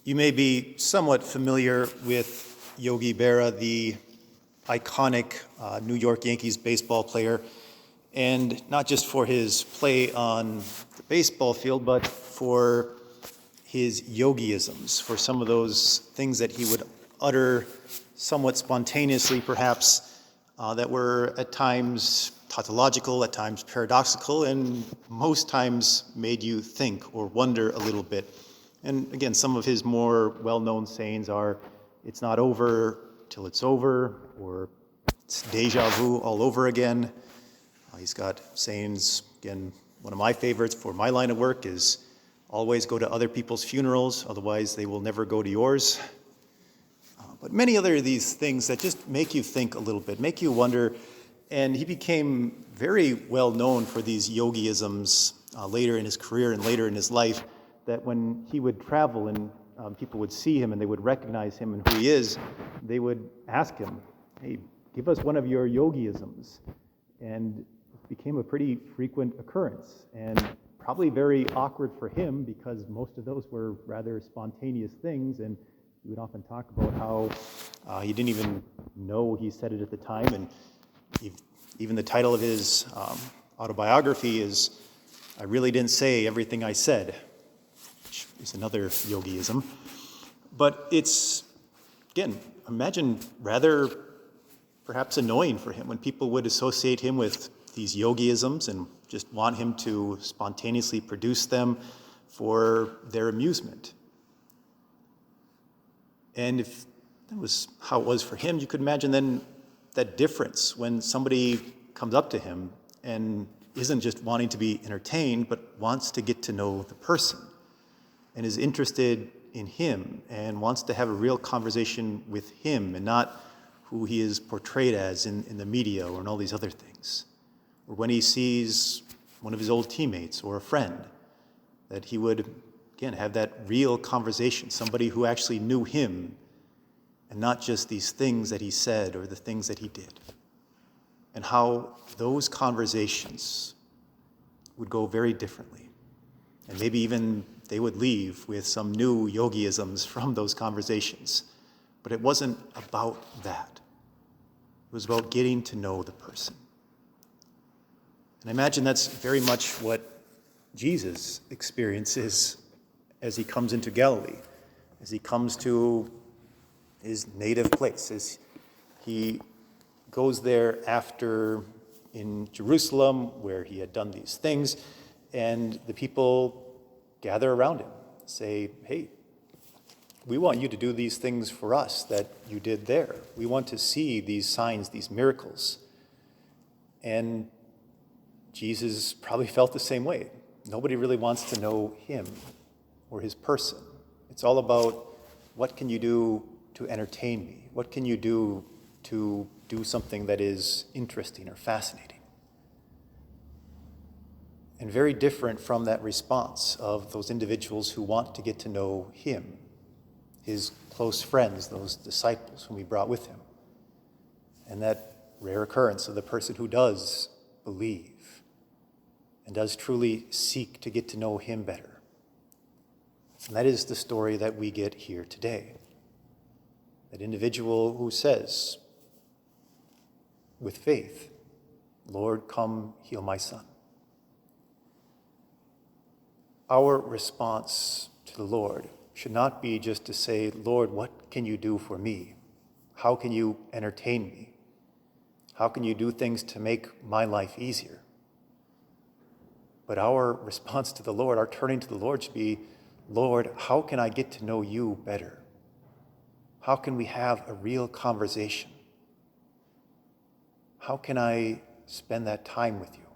You may be somewhat familiar with Yogi Berra, the iconic New York Yankees baseball player, and not just for his play on the baseball field, but for his yogiisms, for some of those things that he would utter somewhat spontaneously, perhaps, that were at times tautological, at times paradoxical, and most times made you think or wonder a little bit. And again, some of his more well-known sayings are, "It's not over till it's over," or "It's deja vu all over again." He's got sayings, again, one of my favorites for my line of work is, "Always go to other people's funerals, otherwise they will never go to yours." But many other of these things that just make you think a little bit, make you wonder. And he became very well known for these yogiisms later in his career and later in his life, that when he would travel and people would see him and they would recognize him and who he is, they would ask him, "Hey, give us one of your yogiisms." And it became a pretty frequent occurrence, and probably very awkward for him because most of those were rather spontaneous things, and he would often talk about how he didn't even know he said it at the time. And even the title of his autobiography is, "I Really Didn't Say Everything I Said," which is another yogiism. But it's, again, imagine rather perhaps annoying for him when people would associate him with these yogiisms and just want him to spontaneously produce them for their amusement. And if that was how it was for him, you could imagine then that difference when somebody comes up to him and isn't just wanting to be entertained, but wants to get to know the person and is interested in him and wants to have a real conversation with him and not who he is portrayed as in the media or in all these other things. Or when he sees one of his old teammates or a friend, that he would, again, have that real conversation, somebody who actually knew him and not just these things that he said or the things that he did. And how those conversations would go very differently. And maybe even they would leave with some new yogiisms from those conversations. But it wasn't about that. It was about getting to know the person. And I imagine that's very much what Jesus experiences as he comes into Galilee, as he comes to his native place, as he goes there after in Jerusalem where he had done these things, and the people gather around him, say, "Hey, we want you to do these things for us that you did there. We want to see these signs, these miracles." And Jesus probably felt the same way. Nobody really wants to know him or his person. It's all about, what can you do to entertain me? What can you do to do something that is interesting or fascinating? And very different from that response of those individuals who want to get to know him, his close friends, those disciples whom he brought with him. And that rare occurrence of the person who does believe and does truly seek to get to know him better. And that is the story that we get here today. That individual who says, with faith, "Lord, come heal my son." Our response to the Lord should not be just to say, "Lord, what can you do for me? How can you entertain me? How can you do things to make my life easier?" But our response to the Lord, our turning to the Lord, should be, "Lord, how can I get to know you better? How can we have a real conversation? How can I spend that time with you?"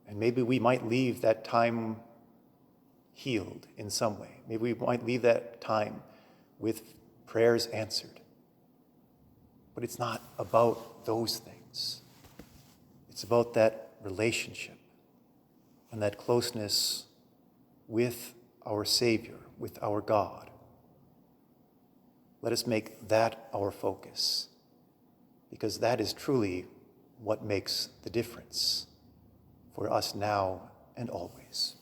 And maybe we might leave that time healed in some way. Maybe we might leave that time with prayers answered. But it's not about those things. It's about that relationship and that closeness with our Savior, with our God. Let us make that our focus, because that is truly what makes the difference for us now and always.